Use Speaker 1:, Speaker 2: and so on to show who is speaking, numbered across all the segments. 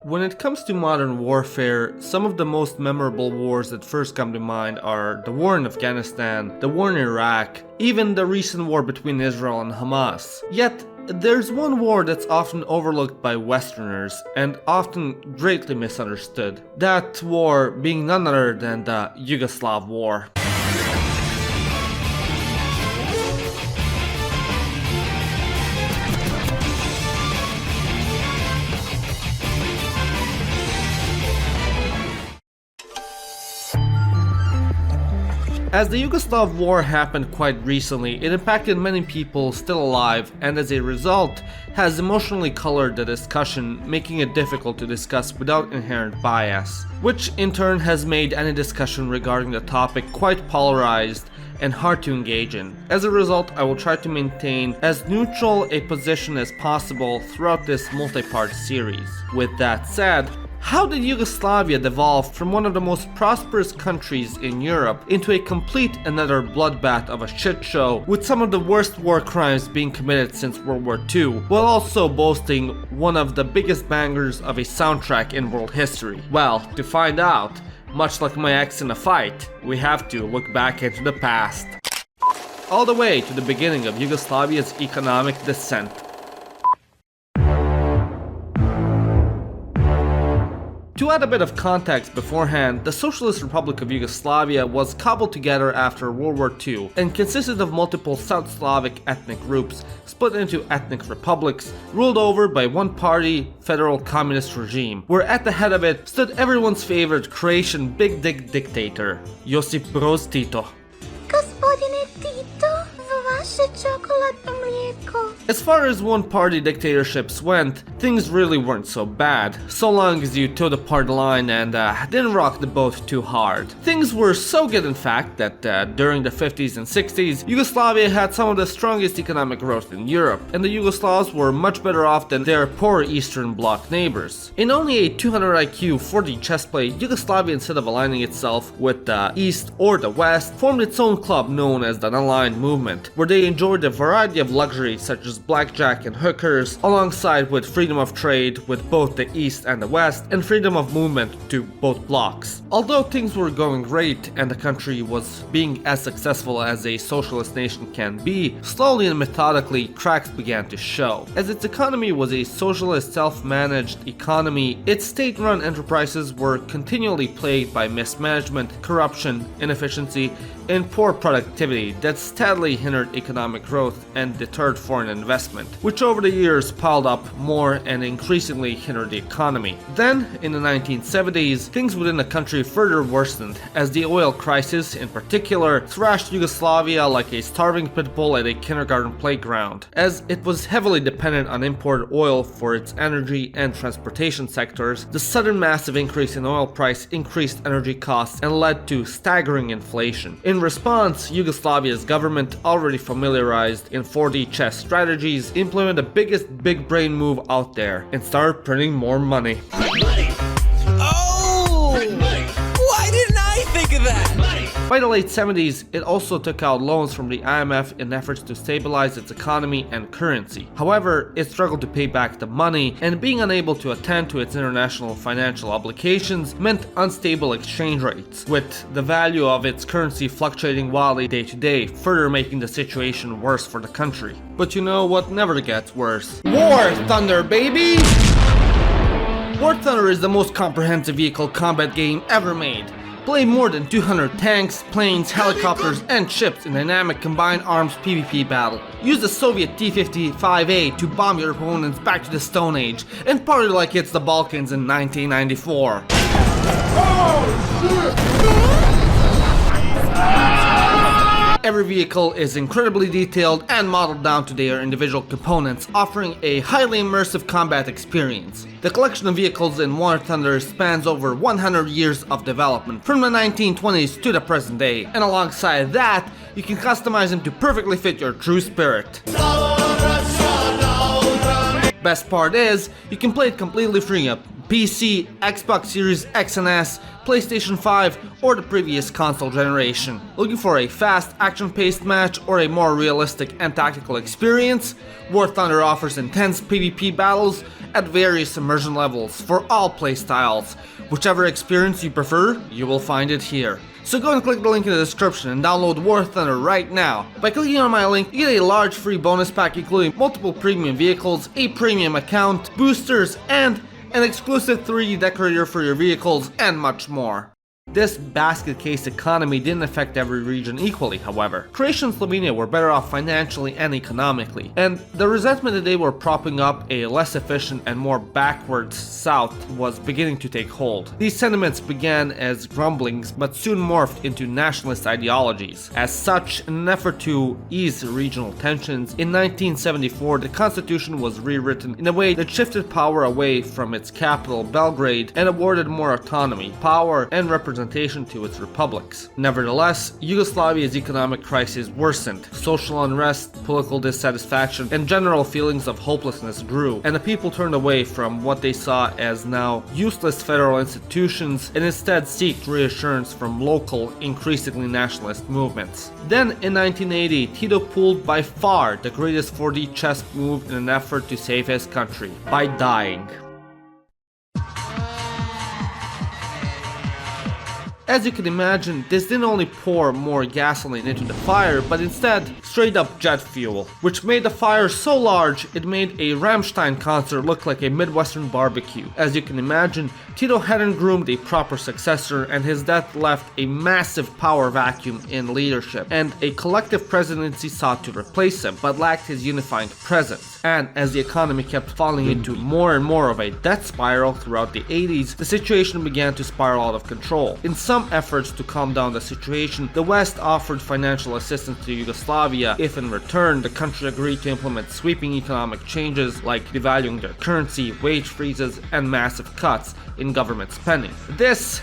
Speaker 1: When it comes to modern warfare, some of the most memorable wars that first come to mind are the war in Afghanistan, the war in Iraq, even the recent war between Israel and Hamas. Yet, there's one war that's often overlooked by Westerners and often greatly misunderstood. That war being none other than the Yugoslav War. As the Yugoslav War happened quite recently, it impacted many people still alive and as a result has emotionally colored the discussion, making it difficult to discuss without inherent bias, which in turn has made any discussion regarding the topic quite polarized and hard to engage in. As a result, I will try to maintain as neutral a position as possible throughout this multi-part series. With that said, how did Yugoslavia devolve from one of the most prosperous countries in Europe into a complete and utter bloodbath of a shit show, with some of the worst war crimes being committed since World War II, while also boasting one of the biggest bangers of a soundtrack in world history? Well, to find out, much like my ex in a fight, we have to look back into the past. All the way to the beginning of Yugoslavia's economic descent. To add a bit of context beforehand, the Socialist Republic of Yugoslavia was cobbled together after World War II and consisted of multiple South Slavic ethnic groups split into ethnic republics, ruled over by one-party federal communist regime, where at the head of it stood everyone's favorite Croatian big dick dictator, Josip Broz Tito.
Speaker 2: Gospodine Tito, vaše čokoladno mlijeko.
Speaker 1: As far as one-party dictatorships went, things really weren't so bad, so long as you towed the party line and didn't rock the boat too hard. Things were so good in fact that during the 50s and 60s, Yugoslavia had some of the strongest economic growth in Europe, and the Yugoslavs were much better off than their poor Eastern Bloc neighbors. In only a 200 IQ 4D chess play, Yugoslavia, instead of aligning itself with the East or the West, formed its own club known as the Unaligned Movement, where they enjoyed a variety of luxuries such as blackjack and hookers, alongside with freedom of trade with both the East and the West, and freedom of movement to both blocs. Although things were going great and the country was being as successful as a socialist nation can be, slowly and methodically cracks began to show. As its economy was a socialist self-managed economy, its state-run enterprises were continually plagued by mismanagement, corruption, inefficiency, and poor productivity that steadily hindered economic growth and deterred foreign investment, which over the years piled up more and increasingly hindered the economy. Then, in the 1970s, things within the country further worsened, as the oil crisis, in particular, thrashed Yugoslavia like a starving pit bull at a kindergarten playground, as it was heavily dependent on imported oil for its energy and transportation sectors. The sudden massive increase in oil price increased energy costs and led to staggering inflation. In response, Yugoslavia's government, already familiarized in 4D chess strategies, implemented the biggest big brain move out there and started printing more money.
Speaker 3: Oh! Why didn't I think of that?
Speaker 1: By the late 70s, it also took out loans from the IMF in efforts to stabilize its economy and currency. However, it struggled to pay back the money, and being unable to attend to its international financial obligations meant unstable exchange rates, with the value of its currency fluctuating wildly day to day, further making the situation worse for the country. But you know what never gets worse? War Thunder, baby! War Thunder is the most comprehensive vehicle combat game ever made. Play more than 200 tanks, planes, helicopters, and ships in dynamic combined arms PvP battle. Use the Soviet T-55A to bomb your opponents back to the Stone Age, and party like it's the Balkans in 1994. Every vehicle is incredibly detailed and modeled down to their individual components, offering a highly immersive combat experience. The collection of vehicles in War Thunder spans over 100 years of development, from the 1920s to the present day, and alongside that, you can customize them to perfectly fit your true spirit. Best part is, you can play it completely free of PC, Xbox Series X and S, PlayStation 5, or the previous console generation. Looking for a fast, action-paced match or a more realistic and tactical experience? War Thunder offers intense PvP battles at various immersion levels for all playstyles. Whichever experience you prefer, you will find it here. So go and click the link in the description and download War Thunder right now. By clicking on my link, you get a large free bonus pack including multiple premium vehicles, a premium account, boosters, and an exclusive 3D decorator for your vehicles, and much more. This basket case economy didn't affect every region equally, however. Croatia and Slovenia were better off financially and economically, and the resentment that they were propping up a less efficient and more backwards south was beginning to take hold. These sentiments began as grumblings but soon morphed into nationalist ideologies. As such, in an effort to ease regional tensions, in 1974 the constitution was rewritten in a way that shifted power away from its capital, Belgrade, and awarded more autonomy, power, and representation to its republics. Nevertheless, Yugoslavia's economic crisis worsened. Social unrest, political dissatisfaction, and general feelings of hopelessness grew, and the people turned away from what they saw as now useless federal institutions and instead sought reassurance from local, increasingly nationalist movements. Then, in 1980, Tito pulled by far the greatest 4D chess move in an effort to save his country, by dying. As you can imagine, this didn't only pour more gasoline into the fire, but instead straight up jet fuel, which made the fire so large it made a Rammstein concert look like a Midwestern barbecue. As you can imagine, Tito hadn't groomed a proper successor, and his death left a massive power vacuum in leadership, and a collective presidency sought to replace him, but lacked his unifying presence. And as the economy kept falling into more and more of a debt spiral throughout the 80s, the situation began to spiral out of control. In some efforts to calm down the situation, the West offered financial assistance to Yugoslavia if in return the country agreed to implement sweeping economic changes like devaluing their currency, wage freezes, and massive cuts in government spending. This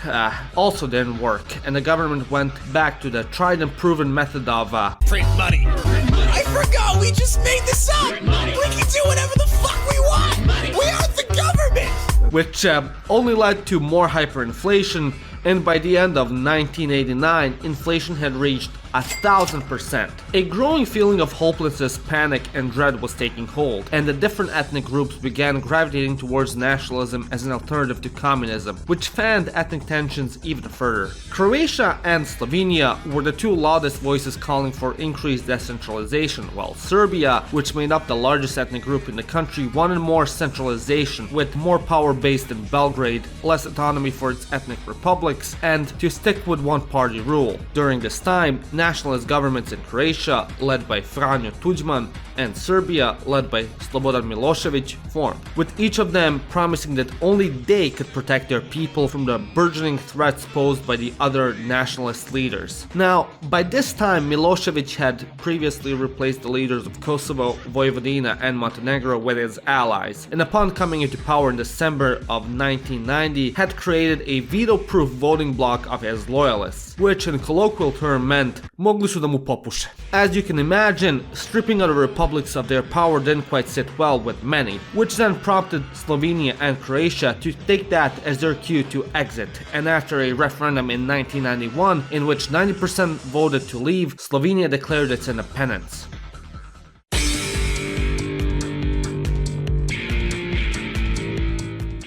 Speaker 1: also didn't work, and the government went back to the tried and proven method of
Speaker 3: Print money. I forgot we just made this up. We can do whatever the fuck we want. We are the government.
Speaker 1: Which only led to more hyperinflation, and by the end of 1989, inflation had reached 1,000%. A growing feeling of hopelessness, panic, and dread was taking hold, and the different ethnic groups began gravitating towards nationalism as an alternative to communism, which fanned ethnic tensions even further. Croatia and Slovenia were the two loudest voices calling for increased decentralization, while Serbia, which made up the largest ethnic group in the country, wanted more centralization, with more power based in Belgrade, less autonomy for its ethnic republics, and to stick with one-party rule. During this time, nationalist governments in Croatia, led by Franjo Tudjman, and Serbia, led by Slobodan Milošević, formed, with each of them promising that only they could protect their people from the burgeoning threats posed by the other nationalist leaders. Now, by this time, Milošević had previously replaced the leaders of Kosovo, Vojvodina, and Montenegro with his allies, and upon coming into power in December of 1990, had created a veto-proof voting bloc of his loyalists, which in colloquial term meant mogli su da mu popuše. As you can imagine, stripping other republics of their power didn't quite sit well with many, which then prompted Slovenia and Croatia to take that as their cue to exit, and after a referendum in 1991 in which 90% voted to leave, Slovenia declared its independence.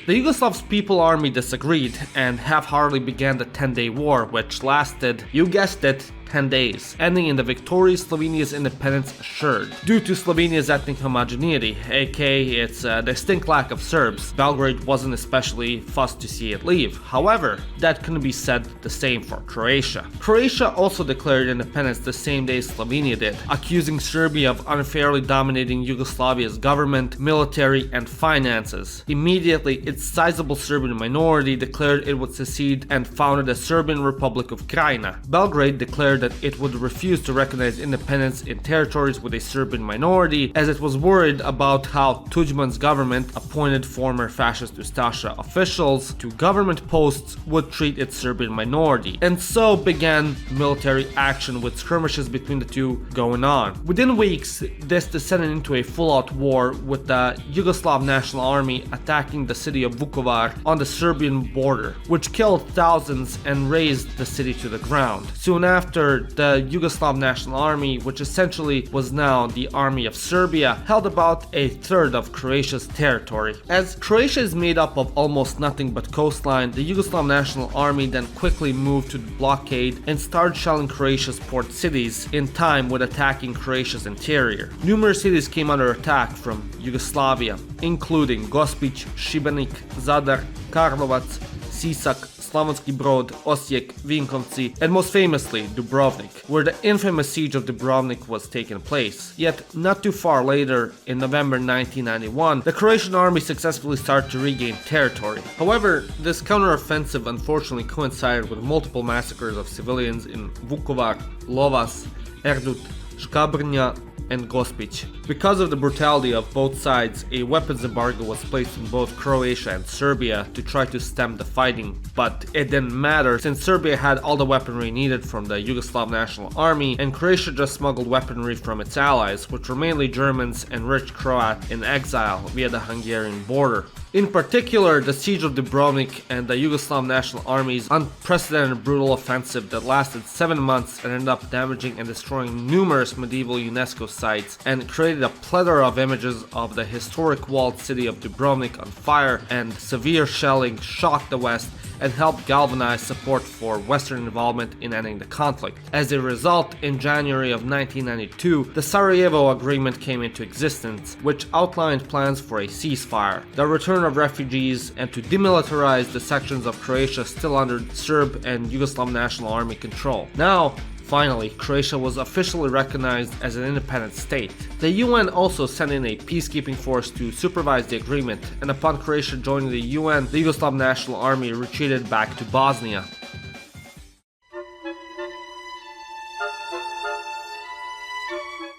Speaker 1: The Yugoslav's People Army disagreed and half-heartedly began the 10-day war, which lasted, you guessed it, 10 days, ending in the victorious Slovenia's independence assured. Due to Slovenia's ethnic homogeneity, aka its distinct lack of Serbs, Belgrade wasn't especially fussed to see it leave. However, that couldn't be said the same for Croatia. Croatia also declared independence the same day Slovenia did, accusing Serbia of unfairly dominating Yugoslavia's government, military, and finances. Immediately, its sizable Serbian minority declared it would secede and founded the Serbian Republic of Krajina. Belgrade declared declared that it would refuse to recognize independence in territories with a Serbian minority, as it was worried about how Tudjman's government appointed former fascist Ustasha officials to government posts would treat its Serbian minority, and so began military action with skirmishes between the two going on. Within weeks, this descended into a full-out war with the Yugoslav National Army attacking the city of Vukovar on the Serbian border, which killed thousands and razed the city to the ground. Soon after, the Yugoslav National Army, which essentially was now the army of Serbia, held about a third of Croatia's territory. As Croatia is made up of almost nothing but coastline, the Yugoslav National Army then quickly moved to blockade and started shelling Croatia's port cities, in time with attacking Croatia's interior. Numerous cities came under attack from Yugoslavia, including Gospić, Šibenik, Zadar, Karlovac, Sisak, Slavonski Brod, Osijek, Vinkovci, and most famously Dubrovnik, where the infamous siege of Dubrovnik was taking place. Yet, not too far later, in November 1991, the Croatian army successfully started to regain territory. However, this counteroffensive unfortunately coincided with multiple massacres of civilians in Vukovar, Lovas, Erdut, Škabrnja, and Gospić. Because of the brutality of both sides, a weapons embargo was placed on both Croatia and Serbia to try to stem the fighting, but it didn't matter since Serbia had all the weaponry needed from the Yugoslav National Army, and Croatia just smuggled weaponry from its allies, which were mainly Germans and rich Croats in exile via the Hungarian border. In particular, the siege of Dubrovnik and the Yugoslav National Army's unprecedented brutal offensive that lasted 7 months and ended up damaging and destroying numerous medieval UNESCO sites and created a plethora of images of the historic walled city of Dubrovnik on fire, and severe shelling shocked the West and helped galvanize support for Western involvement in ending the conflict. As a result, in January of 1992, the Sarajevo Agreement came into existence, which outlined plans for a ceasefire, the return of refugees, and to demilitarize the sections of Croatia still under Serb and Yugoslav National Army control. Now, finally, Croatia was officially recognized as an independent state. The UN also sent in a peacekeeping force to supervise the agreement, and upon Croatia joining the UN, the Yugoslav National Army retreated back to Bosnia.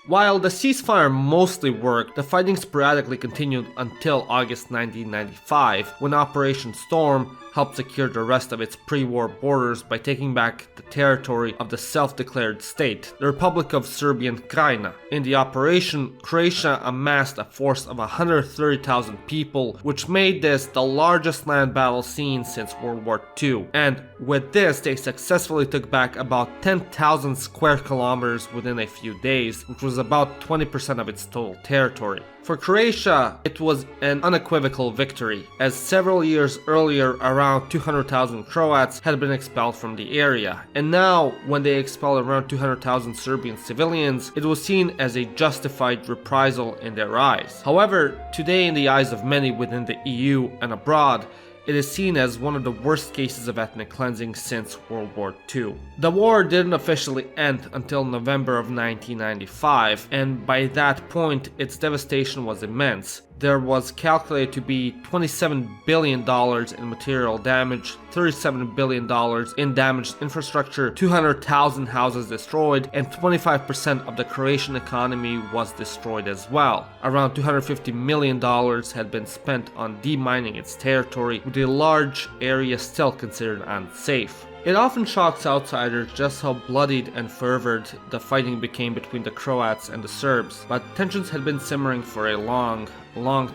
Speaker 1: While the ceasefire mostly worked, the fighting sporadically continued until August 1995, when Operation Storm helped secure the rest of its pre-war borders by taking back the territory of the self-declared state, the Republic of Serbian Krajina. In the operation, Croatia amassed a force of 130,000 people, which made this the largest land battle seen since World War II. And with this, they successfully took back about 10,000 square kilometers within a few days, which was about 20% of its total territory. For Croatia, it was an unequivocal victory, as several years earlier around 200,000 Croats had been expelled from the area, and now when they expelled around 200,000 Serbian civilians, it was seen as a justified reprisal in their eyes. However, today in the eyes of many within the EU and abroad, it is seen as one of the worst cases of ethnic cleansing since World War II. The war didn't officially end until November of 1995, and by that point, its devastation was immense. There was calculated to be $27 billion in material damage, $37 billion in damaged infrastructure, 200,000 houses destroyed, and 25% of the Croatian economy was destroyed as well. Around $250 million had been spent on demining its territory, with a large area still considered unsafe. It often shocks outsiders just how bloodied and fervent the fighting became between the Croats and the Serbs, but tensions had been simmering for a long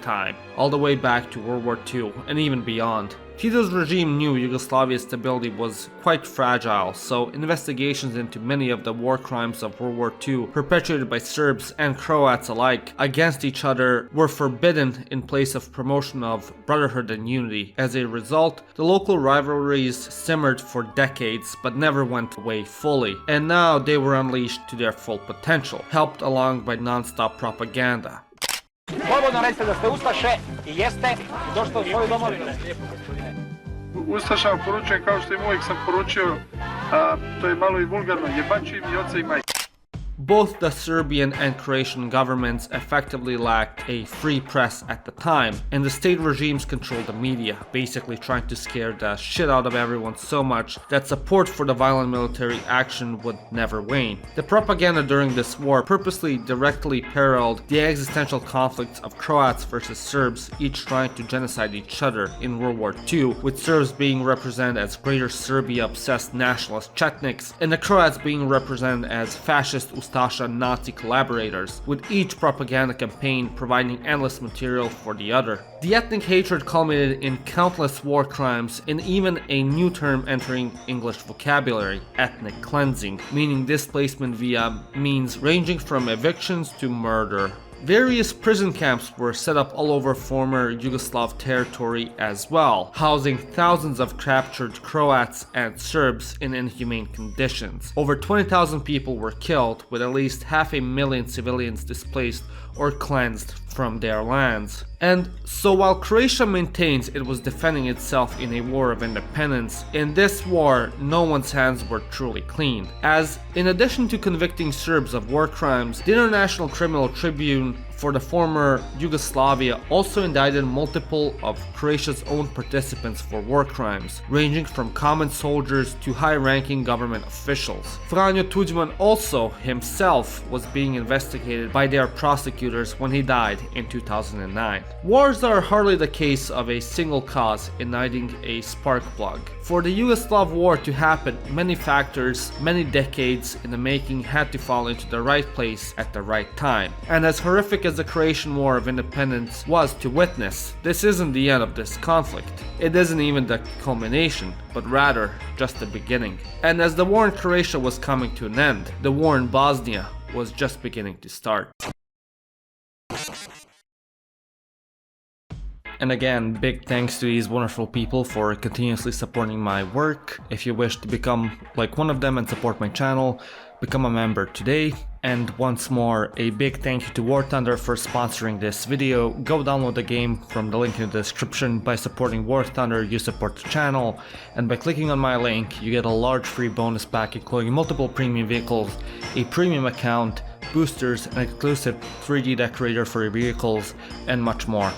Speaker 1: time, all the way back to World War II and even beyond. Tito's regime knew Yugoslavia's stability was quite fragile, so investigations into many of the war crimes of World War II perpetrated by Serbs and Croats alike against each other were forbidden in place of promotion of brotherhood and unity. As a result, the local rivalries simmered for decades but never went away fully, and now they were unleashed to their full potential, helped along by non-stop propaganda.
Speaker 4: Slobodno recite da ste Ustaše I jeste došli u svoju domovinu.
Speaker 5: Ustašama poručujem kao što im uvijek sam poručio, a to je malo I vulgarno, jebaču im I oca I majke.
Speaker 1: Both the Serbian and Croatian governments effectively lacked a free press at the time, and the state regimes controlled the media, basically trying to scare the shit out of everyone so much that support for the violent military action would never wane. The propaganda during this war purposely directly paralleled the existential conflicts of Croats versus Serbs, each trying to genocide each other in World War II, with Serbs being represented as Greater Serbia-obsessed nationalist Chetniks, and the Croats being represented as fascist Ustasha Nazi collaborators, with each propaganda campaign providing endless material for the other. The ethnic hatred culminated in countless war crimes and even a new term entering English vocabulary, ethnic cleansing, meaning displacement via means ranging from evictions to murder. Various prison camps were set up all over former Yugoslav territory as well, housing thousands of captured Croats and Serbs in inhumane conditions. Over 20,000 people were killed, with at least 500,000 civilians displaced or cleansed from their lands. And so while Croatia maintains it was defending itself in a war of independence, in this war no one's hands were truly clean, as in addition to convicting Serbs of war crimes, the International Criminal Tribunal for the former Yugoslavia also indicted multiple of Croatia's own participants for war crimes, ranging from common soldiers to high-ranking government officials. Franjo Tudjman also himself was being investigated by their prosecutors when he died in 2009. Wars are hardly the case of a single cause igniting a spark plug. For the Yugoslav war to happen, many factors, many decades in the making had to fall into the right place at the right time. And as horrific as the Croatian War of Independence was to witness, this isn't the end of this conflict. It isn't even the culmination, but rather just the beginning. And as the war in Croatia was coming to an end, the war in Bosnia was just beginning to start. And again, big thanks to these wonderful people for continuously supporting my work. If you wish to become like one of them and support my channel, become a member today. And once more, a big thank you to War Thunder for sponsoring this video. Go download the game from the link in the description. By supporting War Thunder, you support the channel, and by clicking on my link, you get a large free bonus pack including multiple premium vehicles, a premium account, boosters, an exclusive 3D decorator for your vehicles, and much more.